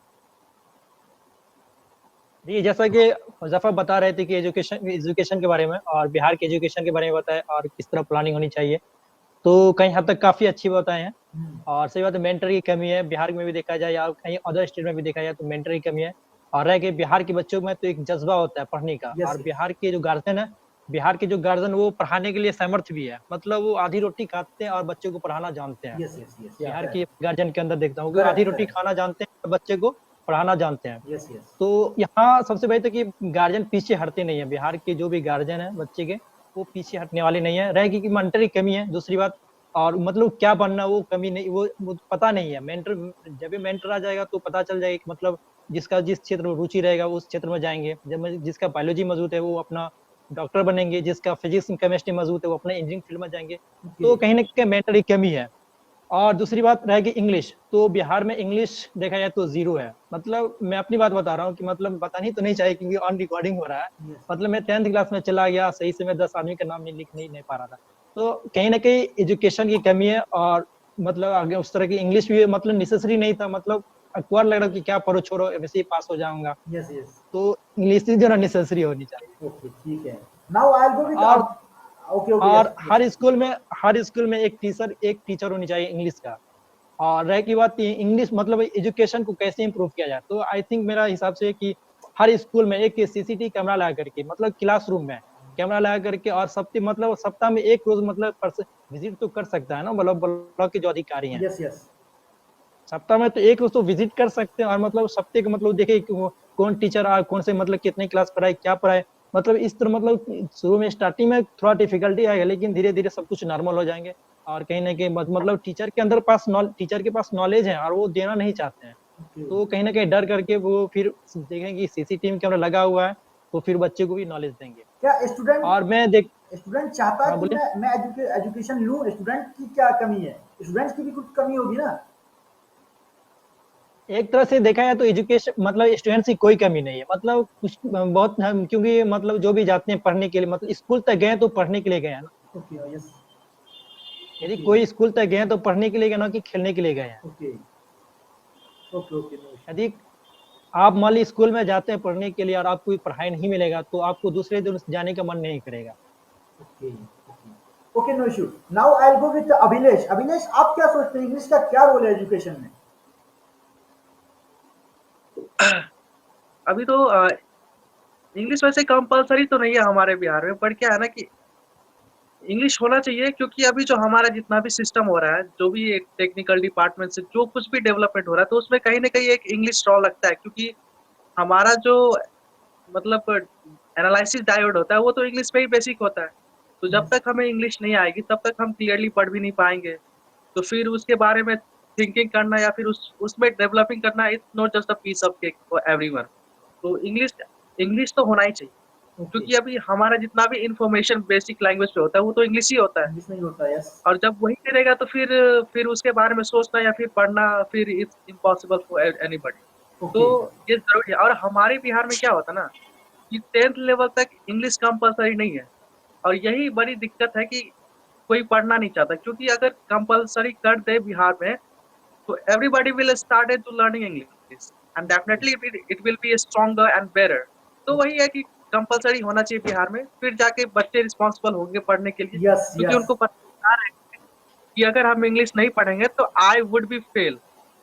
जी, जैसा कि मुज़फ़्फ़र बता रहे थे कि एजुकेशन एजुकेशन के बारे में और बिहार के एजुकेशन के बारे में बताया और किस तरह प्लानिंग होनी चाहिए। तो कहीं हद तक काफ़ी अच्छी बताए हैं और सही बात है, मेंटर की कमी है, बिहार में भी देखा जाए या कहीं अदर स्टेट में भी देखा जाए तो मेंटर की कमी है। और रह गई बिहार के बच्चों में तो एक जज़्बा होता है पढ़ने का Yes, और yes. बिहार के जो गार्जियन है, बिहार के जो गार्जियन वो पढ़ाने के लिए समर्थ भी है। मतलब वो आधी रोटी खाते हैं और बच्चों को पढ़ाना जानते हैं। Yes, yes, yes. Yeah, Bihar correct. के गार्जियन के अंदर देखता हूँ कि Correct, आधी रोटी correct. खाना जानते हैं और बच्चे को पढ़ाना जानते हैं। Yes, yes. तो यहाँ सबसे बड़ी तो कि गार्जियन पीछे हटते नहीं है। बिहार के जो भी गार्जियन है बच्चे के, वो पीछे हटने वाले नहीं है। रह गई कि मेंटर की कमी है, दूसरी बात और मतलब क्या बनना वो कमी नहीं वो पता नहीं है। मेंटर जब भी मेंटर आ जाएगा तो पता चल जाएगा कि मतलब जिसका जिस क्षेत्र में रुचि रहेगा वो उस क्षेत्र में जाएँगे। जिसका बायोलॉजी मज़बूत है वो अपना डॉक्टर बनेंगे, जिसका फिजिक्स, केमिस्ट्री मज़बूत है वो अपने इंजीनियरिंग फील्ड में जाएँगे। तो Okay. कहीं न कहीं मेंटर की कमी है। और दूसरी बात रह गई इंग्लिश, तो बिहार में इंग्लिश देखा जाए तो ज़ीरो है। मतलब मैं अपनी बात बता रहा हूँ कि मतलब बतानी तो नहीं चाहिए क्योंकि ऑन रिकॉर्डिंग हो रहा है। Yes. मतलब मैं 10th क्लास में चला गया, सही से मैं 10 आदमी का नाम नहीं लिख नहीं पा रहा था। तो कहीं न कहीं एजुकेशन की कमी है और मतलब आगे उस तरह की इंग्लिश भी मतलब नेसेसरी नहीं था मतलब अकबर लग रहा कि क्या पढ़ो छोड़ो वैसे ही पास हो जाऊँगा। Yes, yes. तो इंग्लिश ही जो है ना नेसेसरी होनी चाहिए। Okay, ठीक है. Now I'll go with और okay, okay, yes, और yes. हर स्कूल में एक टीचर होनी चाहिए इंग्लिश का। और रह की बात इंग्लिश मतलब एजुकेशन को कैसे इम्प्रूव किया जाए तो आई थिंक मेरा हिसाब से कि हर स्कूल में एक सीसीटीवी कैमरा लगा करके मतलब क्लासरूम में कैमरा लगा करके और सप्ताह में एक रोज मतलब विजिट तो कर सकता है ना मतलब ब्लॉक के जो अधिकारी हैं Yes, yes. सप्ताह में तो एक रोज तो विजिट कर सकते हैं और मतलब सप्ताह के मतलब देखे कि वो कौन टीचर आ कौन से मतलब कितनी क्लास पढ़ाए क्या पढ़ाए मतलब इस तरह मतलब शुरू में स्टार्टिंग में थोड़ा डिफिकल्टी आएगा लेकिन धीरे धीरे सब कुछ नॉर्मल हो जाएंगे और कहीं ना कहीं मतलब टीचर के पास नॉलेज है और वो देना नहीं चाहते हैं Okay. तो कहीं ना कहीं डर करके वो फिर देखेंगे कि सीसीटीवी कैमरा लगा हुआ है तो फिर बच्चे को भी नॉलेज देंगे क्या स्टूडेंट और मैं देख स्टूडेंट चाहता हाँ है कि बोलिए मैं एजुकेशन लूं? स्टूडेंट की क्या कमी है? स्टूडेंट्स की भी कुछ कमी होगी ना? एक तरह से देखा जाए तो एजुकेशन मतलब स्टूडेंट्स की कोई कमी नहीं है मतलब कुछ बहुत हम क्योंकि मतलब जो भी जाते हैं पढ़ने के लिए मतलब स्कूल तक गए तो पढ़ने के लिए गए हैं ना ओके, यस. यदि ओके, कोई स्कूल तक गए हैं तो पढ़ने के लिए गए ना कि खेलने के लिए गए हैं okay, okay, okay, no issue. यदि आप मान ली स्कूल में जाते हैं पढ़ने के लिए और आपको कोई पढ़ाई नहीं मिलेगा तो आपको दूसरे दिन जाने का मन नहीं करेगा okay, okay, okay, no issue. Now I will go with Abhilesh. Abhilesh, आप क्या सोचते हैं इंग्लिश का क्या रोल है एजुकेशन में? अभी तो इंग्लिश वैसे कंपलसरी तो नहीं है हमारे बिहार में, पर क्या है ना कि इंग्लिश होना चाहिए, क्योंकि अभी जो हमारा जितना भी सिस्टम हो रहा है, जो भी एक टेक्निकल डिपार्टमेंट से जो कुछ भी डेवलपमेंट हो रहा है, तो उसमें कहीं न कहीं एक इंग्लिश रॉ लगता है, क्योंकि हमारा जो मतलब एनालिसिस डायोड होता है, वो तो इंग्लिश में ही बेसिक होता है। तो जब तक हमें इंग्लिश नहीं आएगी, तब तक हम क्लियरली पढ़ भी नहीं पाएँगे। तो फिर उसके बारे में थिंकिंग करना या फिर उसमें डेवलपिंग करना, it's not just a piece of cake for everyone. तो इंग्लिश इंग्लिश तो होना ही चाहिए, ओके, क्योंकि अभी हमारा जितना भी इन्फॉर्मेशन बेसिक लैंग्वेज पे होता है, वो तो इंग्लिश ही होता है। इंग्लिश में ही होता है, यस. और जब वही करेगा तो फिर उसके बारे में सोचना या फिर पढ़ना फिर इट्स इम्पॉसिबल फॉर एनीबॉडी। तो ओके, ये ज़रूरी है, और हमारे बिहार में क्या होता है ना कि 10th लेवल तक इंग्लिश कंपल्सरी नहीं है, और यही बड़ी दिक्कत है कि कोई पढ़ना नहीं चाहता, क्योंकि अगर कंपल्सरी कर दे बिहार में, तो everybody will started to learning English and definitely it will be stronger and better. तो वही है कि कंपल्सरी होना चाहिए बिहार में, फिर जाके बच्चे रिस्पॉन्सिबल होंगे पढ़ने के लिए, यस, क्योंकि यस, उनको पता है कि अगर हम इंग्लिश नहीं पढ़ेंगे तो I would be fail.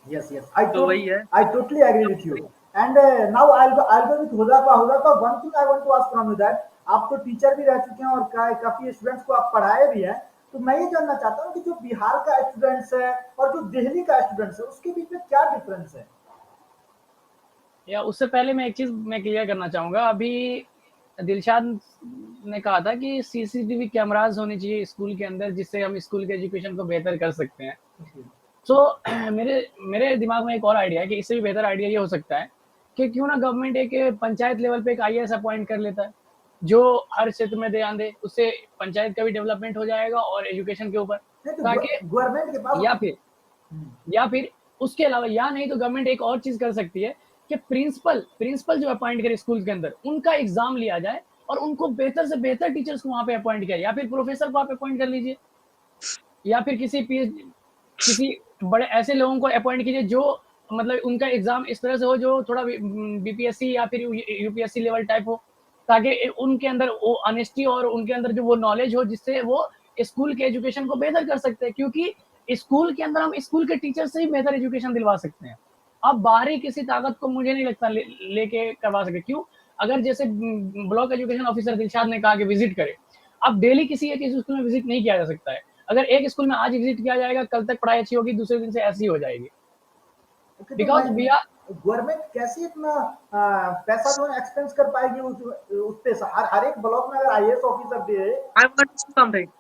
yes, yes. तो वही है। I totally agree with you. And now I'll go with Hudapa. Hudapa, one thing I want to ask from you that आप तो टीचर भी रह चुके हैं और काफी स्टूडेंट्स को आप पढ़ाए भी हैं. तो मैं ये जानना चाहता हूँ कि जो बिहार का स्टूडेंट्स है और जो दिल्ली का स्टूडेंट्स है, उसके बीच में क्या डिफरेंस है? या उससे पहले मैं एक चीज मैं क्लियर करना चाहूंगा। अभी दिलशाद ने कहा था कि सीसीटीवी कैमरास होने चाहिए स्कूल के अंदर, जिससे हम स्कूल के एजुकेशन को बेहतर कर सकते हैं। सो मेरे मेरे दिमाग में एक और आइडिया है कि इससे भी बेहतर आइडिया ये हो सकता है कि क्यों ना गवर्नमेंट एक पंचायत लेवल पे एक आईएएस अपॉइंट कर लेता है, जो हर क्षेत्र में ध्यान दे। उससे पंचायत का भी डेवलपमेंट हो जाएगा और एजुकेशन के ऊपर, नहीं तो ताकि गवर्नमेंट के पास या फिर या फिर उसके अलावा, या नहीं तो गवर्नमेंट एक और चीज कर सकती है कि प्रिंसिपल जो अपॉइंट करे स्कूल के अंदर, उनका एग्जाम लिया जाए और उनको बेहतर से बेहतर टीचर्स को वहां पे अपॉइंट किया, या फिर प्रोफेसर को आप अपॉइंट कर लीजिए, या फिर किसी बड़े ऐसे लोगों को अपॉइंट कीजिए जो मतलब उनका एग्जाम इस तरह से हो जो थोड़ा बीपीएससी या फिर यूपीएससी लेवल टाइप हो, ताकि उनके अंदर वो ऑनेस्टी और उनके अंदर जो वो नॉलेज हो, जिससे वो स्कूल के एजुकेशन को बेहतर कर सकते हैं। क्योंकि स्कूल के अंदर हम स्कूल के टीचर से ही बेहतर एजुकेशन दिलवा सकते हैं। आप बाहरी किसी ताकत को मुझे नहीं लगता लेके करवा सके। क्यों? अगर जैसे ब्लॉक एजुकेशन ऑफिसर दिलशाद ने कहा कि विजिट करे, अब डेली किसी एक स्कूल में विजिट नहीं किया जा सकता है। अगर एक स्कूल में आज विजिट किया जाएगा, कल तक पढ़ाई अच्छी होगी, दूसरे दिन से ऐसी हो जाएगी। ओके, तो बिकॉज वी आर गवर्नमेंट कैसे इतना पैसा जो है एक्सपेंस कर पाएगी उस पे? हर एक ब्लॉक में अगर IAS officer they I want to say something.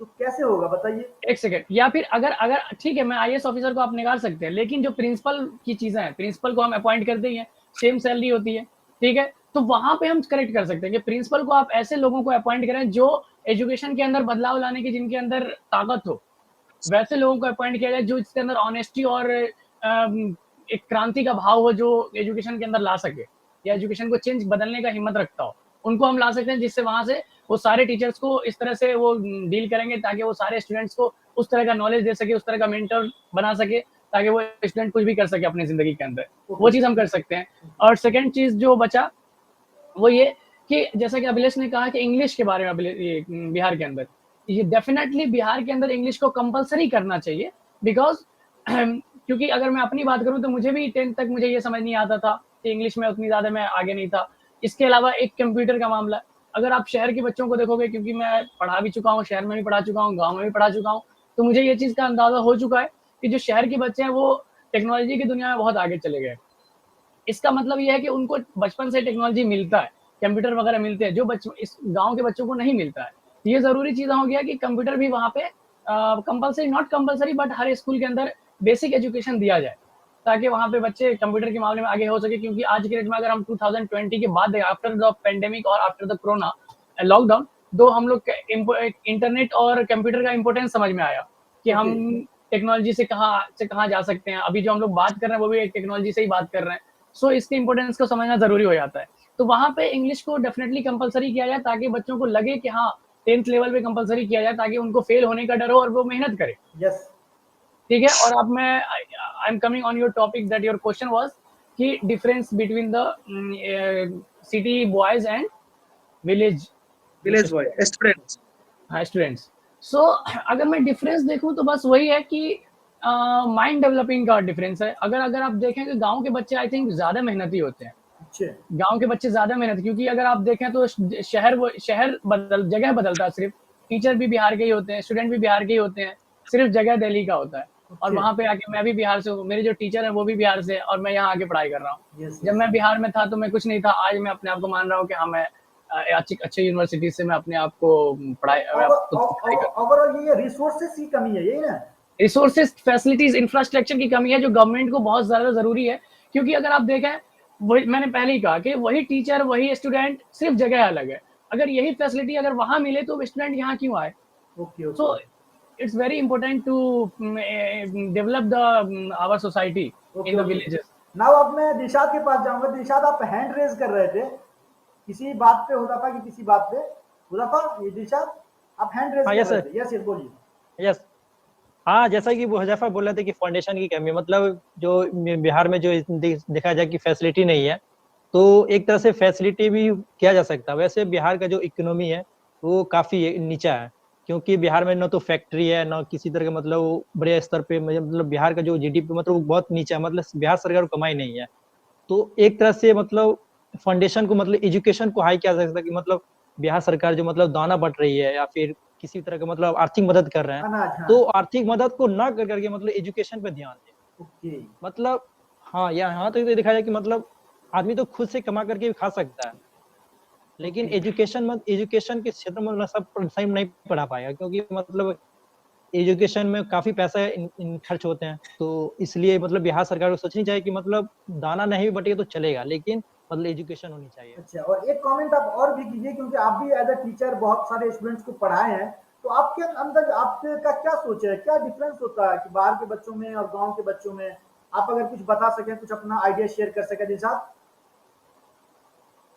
तो कैसे होगा बताइए? एक सेकेंड, या फिर अगर अगर ठीक है, मैं आईएएस ऑफिसर को आप निकाल सकते हैं, लेकिन जो प्रिंसिपल की चीजें हैं, प्रिंसिपल को हम अपॉइंट करते ही हैं, सेम सैलरी होती है, ठीक है, तो वहां पे हम करेक्ट कर सकते हैं कि प्रिंसिपल को आप ऐसे लोगों को अपॉइंट करें जो एजुकेशन के अंदर बदलाव लाने की, जिनके अंदर ताकत हो, वैसे लोगों को अपॉइंट किया जाए जो इसके अंदर ऑनेस्टी और एक क्रांति का भाव हो, जो एजुकेशन के अंदर ला सके या एजुकेशन को चेंज बदलने का हिम्मत रखता हो, उनको हम ला सकते हैं, जिससे वहां से वो सारे टीचर्स को इस तरह से वो डील करेंगे ताकि वो सारे स्टूडेंट्स को उस तरह का नॉलेज दे सके, उस तरह का मेंटर बना सके, ताकि वो स्टूडेंट कुछ भी कर सके अपनी जिंदगी के अंदर। वो चीज हम कर सकते हैं। और सेकेंड चीज जो बचा वो ये कि जैसा कि अभिलेष ने कहा कि इंग्लिश के बारे में बिहार के अंदर, ये डेफिनेटली बिहार के अंदर इंग्लिश को कंपलसरी करना चाहिए। बिकॉज क्योंकि अगर मैं अपनी बात करूं तो मुझे भी 10th तक मुझे ये समझ नहीं आता था कि इंग्लिश में उतनी ज्यादा मैं आगे नहीं था। इसके अलावा एक कंप्यूटर का मामला, अगर आप शहर के बच्चों को देखोगे, क्योंकि मैं पढ़ा भी चुका हूँ, शहर में भी पढ़ा चुका हूँ, गाँव में भी पढ़ा चुका हूँ, तो मुझे ये चीज का अंदाजा हो चुका है कि जो शहर के बच्चे हैं वो टेक्नोलॉजी की दुनिया में बहुत आगे चले गए। इसका मतलब ये है कि उनको बचपन से टेक्नोलॉजी मिलता है, कंप्यूटर वगैरह मिलते हैं, जो बच्चों इस गांव के बच्चों को नहीं मिलता है। ये जरूरी चीज हो गया कि कंप्यूटर भी वहां पे compulsory, not compulsory, but her school के अंदर बेसिक एजुकेशन दिया जाए, ताकि वहां पे बच्चे कंप्यूटर के मामले में आगे हो सके। क्योंकि आज के डेट में अगर हम 2020 के बाद, आफ्टर द पेंडेमिक और आफ्टर द कोरोना लॉकडाउन, दो हम लोग इंटरनेट और कंप्यूटर का इंपोर्टेंस समझ में आया कि हम टेक्नोलॉजी से कहाँ जा सकते हैं। अभी जो हम लोग बात कर रहे हैं वो भी एक टेक्नोलॉजी से ही बात कर रहे हैं। सो इसके इंपोर्टेंस को समझना जरूरी हो जाता है। तो वहां पे इंग्लिश को डेफिनेटली कंपलसरी किया जाए, ताकि बच्चों को लगे कि हाँ 10th लेवल पे कंपलसरी किया जाए, ताकि उनको फेल होने का डर हो और वो मेहनत करे। यस, ठीक है। और अब मैं I am coming on your topic that your question was कि difference between the city boys and village Boy, students. हाँ स्टूडेंट्स। सो अगर मैं डिफरेंस देखूं तो बस वही है कि माइंड डेवलपिंग का डिफरेंस है। अगर आप देखें कि गांव के बच्चे आई थिंक ज्यादा मेहनती होते हैं, अच्छे, गांव के बच्चे ज्यादा मेहनत, क्योंकि अगर आप देखें तो शहर जगह बदलता है सिर्फ, टीचर भी बिहार के ही होते हैं, स्टूडेंट भी बिहार के ही होते हैं, सिर्फ जगह दिल्ली का होता है। और वहां पे आके मैं भी बिहार से हूँ, मेरे जो टीचर है वो भी बिहार से, और मैं यहाँ आके पढ़ाई कर रहा हूँ। यस, जब मैं बिहार में था तो मैं कुछ नहीं था, आज मैं अपने आप को मान रहा हूँ कि हाँ मैं अच्छे यूनिवर्सिटी से मैं अपने आप को पढ़ाई ओवरऑल ये रिसोर्सेस की कमी है, यही ना? रिसोर्सेज, फैसिलिटीज, इंफ्रास्ट्रक्चर की कमी है, जो गवर्नमेंट को बहुत ज्यादा जरूरी है। क्योंकि अगर आप देखें, वही मैंने पहले ही कहा कि वही टीचर वही स्टूडेंट, सिर्फ जगह अलग है। अगर यही फैसिलिटी अगर वहां मिले तो स्टूडेंट यहाँ क्यों आए? Okay, so it's very important to develop the our society in the villages. Now अब मैं दिलशाद के पास जाऊंगा। दिलशाद, आप हैंड रेज कर रहे थे, किसी बात पे होता था कि किसी बात पे होता था? ये दिलशाद, आप हैंड रेज हाँ, कर yes, रहे sir. थे। यस यस, बोलिए। यस, हाँ, जैसा कि वो हुजैफा बोल रहे थे कि फाउंडेशन की कमी, मतलब जो बिहार में जो देखा जाए कि फैसिलिटी नहीं है, तो एक तरह से फैसिलिटी भी किया जा सकता है। वैसे बिहार का जो इकोनॉमी है वो काफी नीचा है, क्योंकि बिहार में न तो फैक्ट्री है, न किसी तरह का मतलब वो बड़े स्तर पे, मतलब बिहार का जो जीडीपी मतलब वो बहुत नीचा है, मतलब बिहार सरकार को कमाई नहीं है। तो एक तरह से मतलब फाउंडेशन को, मतलब एजुकेशन को हाई किया जा सकता है कि मतलब बिहार सरकार जो मतलब दाना बट रही है या फिर किसी तरह का मतलब आर्थिक मदद कर रहे हैं, अनाज, हाँ। तो आर्थिक मदद को ना कर करके मतलब एजुकेशन पे ध्यान दे। ओके, मतलब हाँ, यहाँ तो ये देखा जाए कि मतलब आदमी तो खुद से कमा करके भी खा सकता है, लेकिन Okay. एजुकेशन के क्षेत्र में मतलब सब सही नहीं पढ़ा पाएगा, क्योंकि मतलब एजुकेशन में काफी पैसा इन खर्च होते हैं, तो इसलिए मतलब बिहार सरकार को सोचनी चाहिए कि मतलब दाना नहीं भी बटेगा तो चलेगा, लेकिन मतलब एजुकेशन होनी चाहिए। अच्छा, और एक कमेंट आप और भी कीजिए, क्योंकि आप भी एज अ टीचर बहुत सारे स्टूडेंट्स को पढ़ाए हैं, तो आपके अंदर आपके का क्या सोच है, क्या डिफरेंस होता है कि बाहर के बच्चों में और गांव के बच्चों में? आप अगर कुछ बता सकें, कुछ अपना आइडिया शेयर कर सकें दिलशाद।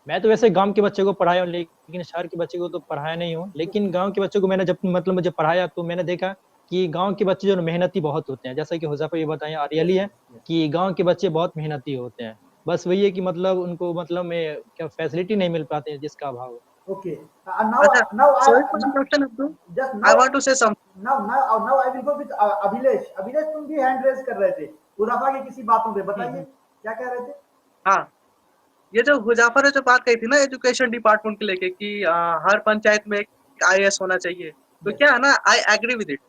मैं तो वैसे गांव के बच्चे को पढ़ाया हूँ, लेकिन शहर के बच्चे को तो पढ़ाया नहीं हूँ, लेकिन गांव के बच्चों को मैंने जब मतलब मुझे पढ़ाया तो मैंने देखा कि गांव के बच्चे जो मेहनती बहुत होते हैं, जैसा कि हुज़ैफा ये बताया यस रियली है यस यस। कि गांव के बच्चे बहुत मेहनती होते हैं। बस वही है कि मतलब उनको मतलब में क्या फैसिलिटी नहीं मिल पाती है जिसका अभाव है। Okay. Now, अच्छा, now I sorry for interruption, Abdul. just I now want to say something. now I will go with अभिलेष। अभिलेष, तुम भी हैंड रेज कर रहे थे मुनाफा की किसी बातों पे, बताइए हम्म। क्या कह रहे थे? हाँ, ये जो हुजाफर ने जो बात कही थी ना एजुकेशन डिपार्टमेंट को लेके कि हर पंचायत में एक आईएएस होना चाहिए, तो यस। क्या है ना, I agree with it.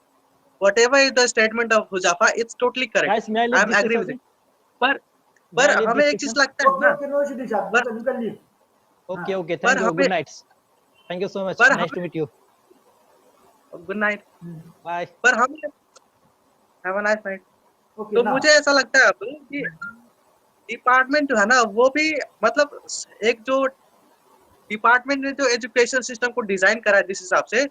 whatever is the statement of Huzaifa, it's totally correct. Guys मैं I leave am this agree with session, it. पर मैं पर लिव हमें दिस एक चीज सेशन। लगता है ओके ना, ओके, नो इशू दिलशाद, पर यू कैन लीव। हाँ। ओके ओके, पर थैंक यू, हमें good night, thank you so much, पर नाइस हमें to meet you, good night. Bye. पर हमें have a nice night. Okay तो ना। मुझे ऐसा लगता है अब्दुल कि डिपार्टमेंट जो है ना वो भी मतलब एक जो डिपार्टमेंट ने जो एजुकेशन सिस्टम को डिजाइन करा है जिस हिसाब से,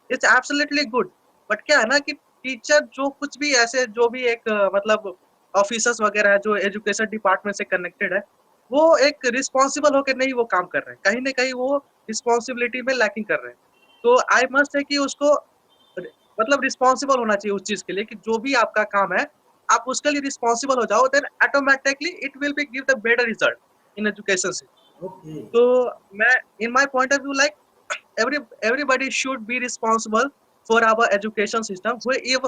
इट्स एब्सोल्युटली गुड। बट क्या है ना कि टीचर जो कुछ भी ऐसे जो भी एक मतलब ऑफिसर्स वगैरह है जो एजुकेशन डिपार्टमेंट से कनेक्टेड है, वो एक रिस्पॉन्सिबल होकर नहीं वो काम कर रहे हैं, कहीं ना कहीं वो रिस्पॉन्सिबिलिटी में लैकिंग कर रहे हैं। तो आई मस्ट है कि उसको मतलब रिस्पॉन्सिबल होना चाहिए उस चीज के लिए कि जो भी आपका काम है आप उसके लिए रिस्पॉन्सिबल हो जाओ, then automatically it will be give the better result in education system. Okay. तो मैं in my point of view like everybody should be responsible for our education system,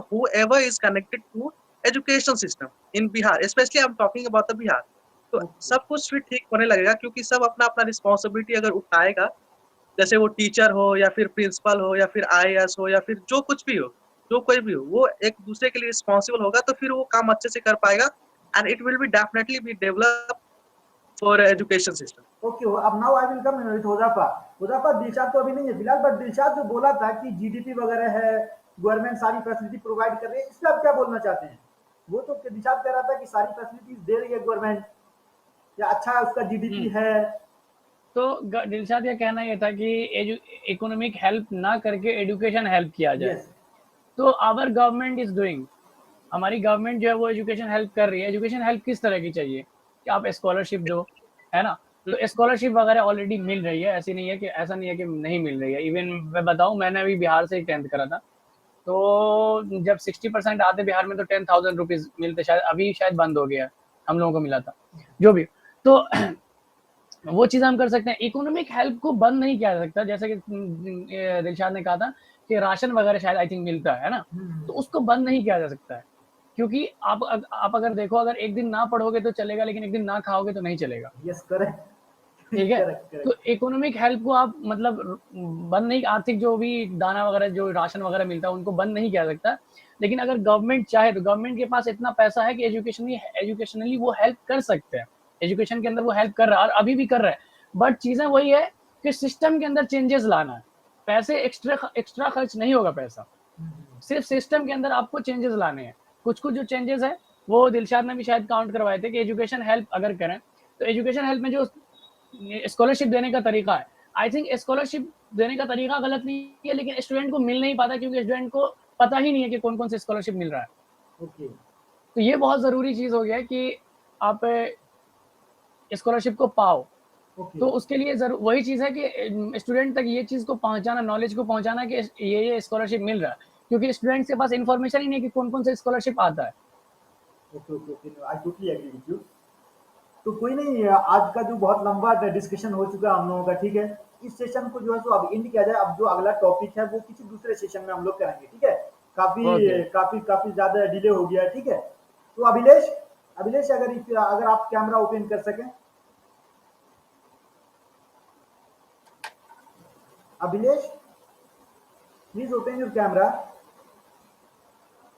whoever is connected to education system in Bihar, especially I'm talking about the Bihar। तो okay. सब कुछ फिर ठीक होने लगेगा क्योंकि सब अपना अपना रिस्पॉन्सिबिलिटी अगर उठाएगा, जैसे वो टीचर हो या फिर प्रिंसिपल हो या फिर आईएएस हो या फिर जो कुछ भी हो, जो कोई भी हो, वो एक दूसरे के लिए रिस्पॉन्सिबल होगा तो फिर वो काम अच्छे से कर पाएगा and it will be definitely be develop for education system. Okay, अब now I will come with Huzaifa. Huzaifa, Dilshad तो अभी नहीं है फिलहाल, बट दिलशाद जो बोला था कि जीडीपी वगैरह है, गवर्नमेंट सारी फैसिलिटी प्रोवाइड कर रही है, इस पे आप क्या बोलना चाहते हैं? वो तो दिलशाद कह रहा था कि सारी फैसिलिटीज दे रही है गवर्नमेंट, या अच्छा उसका जीडीपी है। तो दिलशाद का कहना ये था कि इकोनॉमिक हेल्प ना करके एजुकेशन हेल्प किया जाए। यस। तो आवर गवर्नमेंट इज डूइंग, हमारी गवर्नमेंट जो है वो एजुकेशन हेल्प कर रही है। एजुकेशन हेल्प किस तरह की चाहिए कि आप स्कॉलरशिप दो, है ना? तो स्कॉलरशिप वगैरह ऑलरेडी मिल रही है, ऐसी नहीं है कि ऐसा नहीं है कि नहीं मिल रही है। इवन मैं बताऊं, मैंने अभी बिहार से 10th करा था, तो जब 60% आते बिहार में तो 10,000 रुपीज मिलते, शायद अभी शायद बंद हो गया, हम लोगों को मिला था जो भी। तो वो चीज़ हम कर सकते हैं। इकोनॉमिक हेल्प को बंद नहीं किया जा सकता, जैसे कि दिलशाद ने कहा था कि राशन वगैरह शायद आई थिंक मिलता है ना, तो उसको बंद नहीं किया जा सकता है। क्योंकि आप अगर देखो, अगर एक दिन ना पढ़ोगे तो चलेगा, लेकिन एक दिन ना खाओगे तो नहीं चलेगा। Yes, correct. ठीक है? करेक्ट तो करेक्ट। इकोनॉमिक हेल्प को आप मतलब बंद नहीं, आर्थिक जो भी दाना वगैरह जो राशन वगैरह मिलता है उनको बंद नहीं किया जा सकता। लेकिन अगर गवर्नमेंट चाहे तो गवर्नमेंट के पास इतना पैसा है कि एजुकेशनली वो हेल्प कर सकते हैं। एजुकेशन के अंदर वो हेल्प कर रहा है और अभी भी कर रहा है। बट चीज़ें वही है कि सिस्टम के अंदर चेंजेस लाना है। पैसे एक्स्ट्रा खर्च नहीं होगा पैसा, सिर्फ सिस्टम के अंदर आपको चेंजेस लाने हैं। कुछ जो चेंजेस है वो दिलशाद ने भी शायद काउंट करवाए थे कि एजुकेशन हेल्प अगर करें तो एजुकेशन हेल्प में जो स्कॉलरशिप देने का तरीका है, आई थिंक स्कॉलरशिप देने का तरीका गलत नहीं है, लेकिन स्टूडेंट को मिल नहीं पाता क्योंकि स्टूडेंट को पता ही नहीं है कि कौन कौन से स्कॉलरशिप मिल रहा है। ओके। तो ये बहुत ज़रूरी चीज़ हो गया है कि आप स्कॉलरशिप को पाओ। ओके। तो उसके लिए वही चीज़ है कि स्टूडेंट तक ये चीज़ को पहुंचाना, नॉलेज को पहुंचाना कि ये स्कॉलरशिप मिल रहा है, क्योंकि स्टूडेंट्स के पास इन्फॉर्मेशन ही नहीं है कि कौन कौन से स्कॉलरशिप आता है। Okay okay okay, I totally agree with you. तो कोई नहीं, आज का जो बहुत लंबा डिस्कशन हो चुका है हम लोगों का, ठीक है, इस सेशन को जो है सो अब एंड किया जाए। अब जो अगला टॉपिक है वो किसी दूसरे सेशन में हम लोग करेंगे, ठीक है? ओके। काफी काफी काफी ज्यादा डिले हो गया है, ठीक है? तो अभिलेष, अभिलेष, अगर आप कैमरा ओपन कर सकें। Abhilesh, please open your camera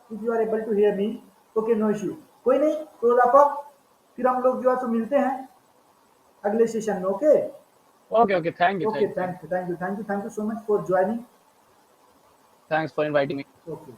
if you are able to hear me. Okay, no issue. कोई नहीं, तो फिर हम लोग जो है सो मिलते हैं अगले सेशन में। Okay. Okay, thank you, Okay, thank you so much for joining. thanks for inviting me. Okay.